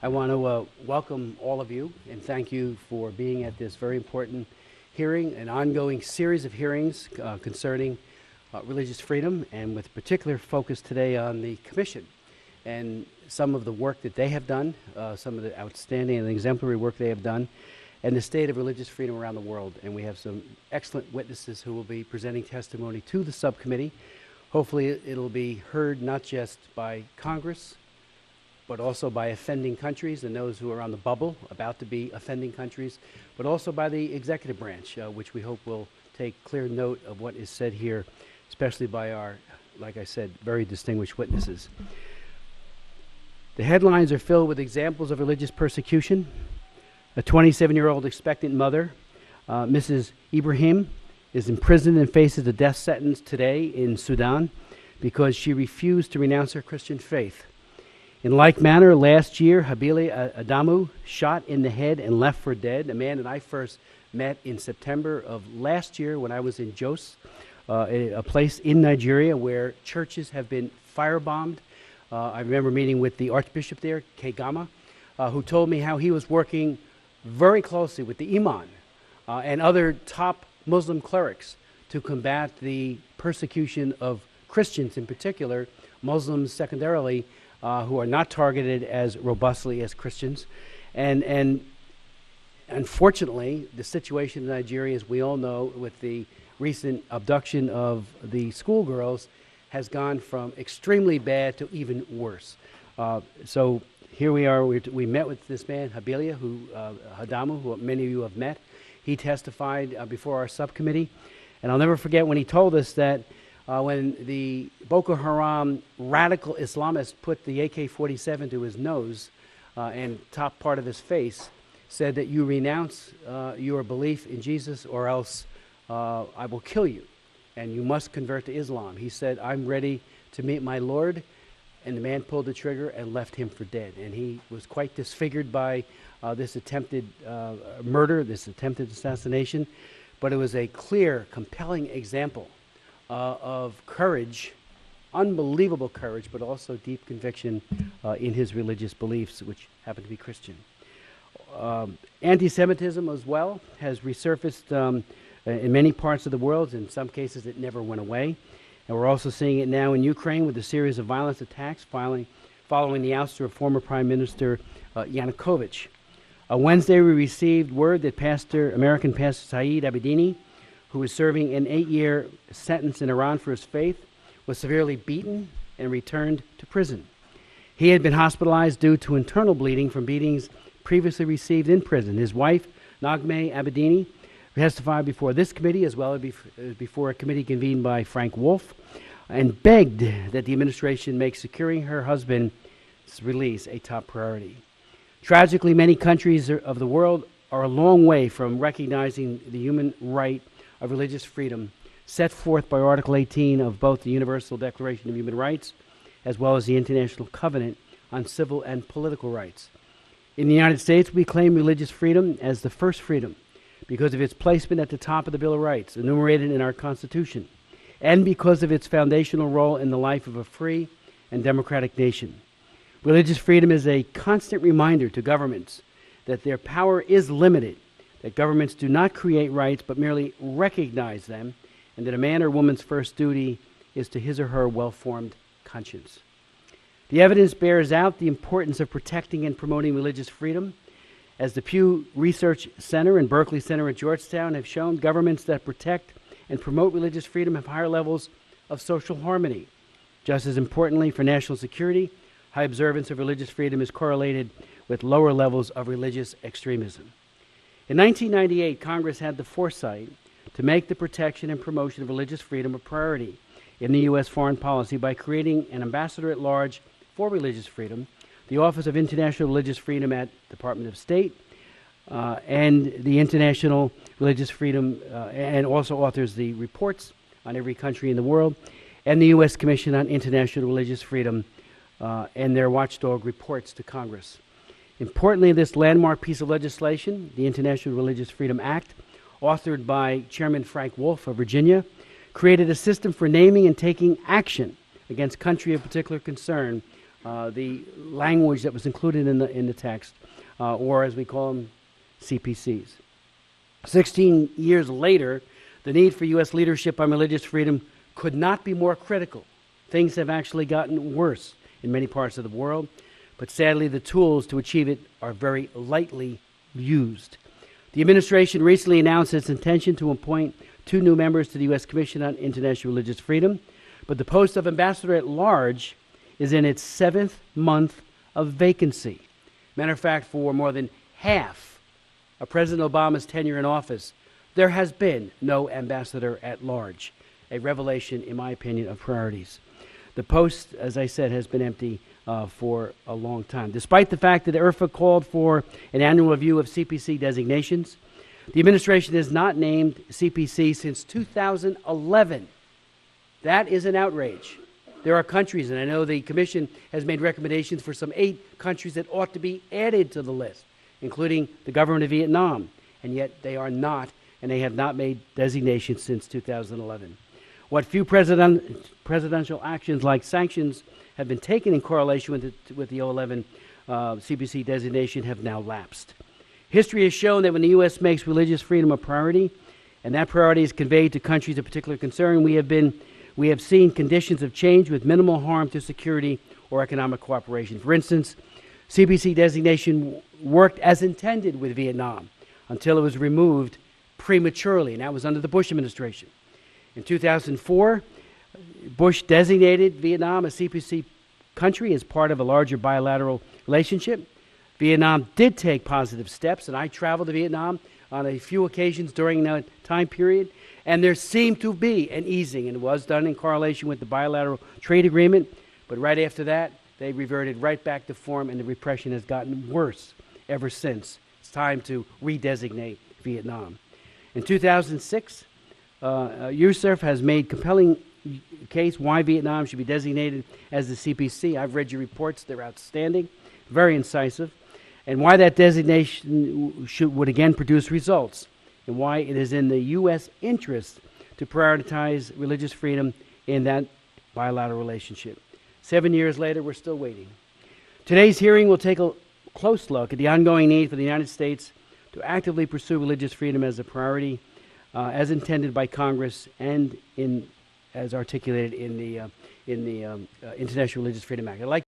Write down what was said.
I want to welcome all of you and thank you for being at this very important hearing, an ongoing series of hearings concerning religious freedom, and with particular focus today on the Commission and some of the work that they have done, some of the outstanding and exemplary work they have done, and the state of religious freedom around the world. And we have some excellent witnesses who will be presenting testimony to the subcommittee. Hopefully it'll be heard not just by Congress, but also by offending countries and those who are on the bubble about to be offending countries, but also by the executive branch, which we hope will take clear note of what is said here, especially by our, like I said, very distinguished witnesses. The headlines are filled with examples of religious persecution. A 27-year-old expectant mother, Mrs. Ibrahim, is imprisoned and faces a death sentence today in Sudan because she refused to renounce her Christian faith. In like manner, last year, Habili Adamu, shot in the head and left for dead, a man that I first met in September of last year when I was in Jos, a place in Nigeria where churches have been firebombed. I remember meeting with the Archbishop there, Kegama, who told me how he was working very closely with the imam and other top Muslim clerics to combat the persecution of Christians in particular, Muslims secondarily, who are not targeted as robustly as Christians. And unfortunately, the situation in Nigeria, as we all know, with the recent abduction of the schoolgirls, has gone from extremely bad to even worse. So here we are. We met with this man, Habilia, Hadamu, who many of you have met. He testified before our subcommittee. And I'll never forget when he told us that when the Boko Haram radical Islamists put the AK-47 to his nose and top part of his face, said that you renounce your belief in Jesus or else I will kill you and you must convert to Islam. He said, I'm ready to meet my Lord. And the man pulled the trigger and left him for dead. And he was quite disfigured by this attempted murder, this attempted assassination. But it was a clear, compelling example of courage, unbelievable courage, but also deep conviction in his religious beliefs, which happen to be Christian. Anti-Semitism as well has resurfaced in many parts of the world. In some cases, it never went away. And we're also seeing it now in Ukraine with a series of violent attacks following the ouster of former Prime Minister Yanukovych. Wednesday, we received word that American Pastor Saeed Abedini, who was serving an 8-year sentence in Iran for his faith, was severely beaten and returned to prison. He had been hospitalized due to internal bleeding from beatings previously received in prison. His wife, Naghmeh Abedini, testified before this committee as well as before a committee convened by Frank Wolf and begged that the administration make securing her husband's release a top priority. Tragically, many countries of the world are a long way from recognizing the human right of religious freedom set forth by Article 18 of both the Universal Declaration of Human Rights as well as the International Covenant on Civil and Political Rights. In the United States, we claim religious freedom as the first freedom because of its placement at the top of the Bill of Rights, enumerated in our Constitution, and because of its foundational role in the life of a free and democratic nation. Religious freedom is a constant reminder to governments that their power is limited, that governments do not create rights but merely recognize them, and that a man or woman's first duty is to his or her well-formed conscience. The evidence bears out the importance of protecting and promoting religious freedom. As the Pew Research Center and Berkeley Center at Georgetown have shown, governments that protect and promote religious freedom have higher levels of social harmony. Just as importantly, for national security, high observance of religious freedom is correlated with lower levels of religious extremism. In 1998, Congress had the foresight to make the protection and promotion of religious freedom a priority in the U.S. foreign policy by creating an ambassador at large for religious freedom, the Office of International Religious Freedom at the Department of State, and the International Religious Freedom, and also authors the reports on every country in the world, and the U.S. Commission on International Religious Freedom and their watchdog reports to Congress. Importantly, this landmark piece of legislation, the International Religious Freedom Act, authored by Chairman Frank Wolf of Virginia, created a system for naming and taking action against country of particular concern the language that was included in the text, or as we call them, CPCs. 16 years later, the need for U.S. leadership on religious freedom could not be more critical. Things have actually gotten worse in many parts of the world, but sadly the tools to achieve it are very lightly used. The administration recently announced its intention to appoint 2 new members to the U.S. Commission on International Religious Freedom, but the post of ambassador at large is in its 7th month of vacancy. Matter of fact, for more than half of President Obama's tenure in office, there has been no ambassador at large, a revelation, in my opinion, of priorities. The post, as I said, has been empty for a long time. Despite the fact that IRFA called for an annual review of CPC designations, the administration has not named CPC since 2011. That is an outrage. There are countries, and I know the Commission has made recommendations for some 8 countries that ought to be added to the list, including the government of Vietnam, and yet they are not, and they have not made designations since 2011. What few presidential actions like sanctions have been taken in correlation with the 2011 CPC designation have now lapsed. History has shown that when the U.S. makes religious freedom a priority, and that priority is conveyed to countries of particular concern, we have seen conditions of change with minimal harm to security or economic cooperation. For instance, CPC designation worked as intended with Vietnam until it was removed prematurely, and that was under the Bush administration. In 2004, Bush designated Vietnam a CPC country as part of a larger bilateral relationship. Vietnam did take positive steps, and I traveled to Vietnam on a few occasions during that time period, and there seemed to be an easing, and it was done in correlation with the bilateral trade agreement, but right after that, they reverted right back to form, and the repression has gotten worse ever since. It's time to redesignate Vietnam. In 2006, USERF has made compelling case why Vietnam should be designated as the CPC. I've read your reports. They're outstanding, very incisive, and why that designation would again produce results, and why it is in the U.S. interest to prioritize religious freedom in that bilateral relationship. 7 years later, we're still waiting. Today's hearing will take a close look at the ongoing need for the United States to actively pursue religious freedom as a priority, as intended by Congress and as articulated in the International Religious Freedom Act. I'd like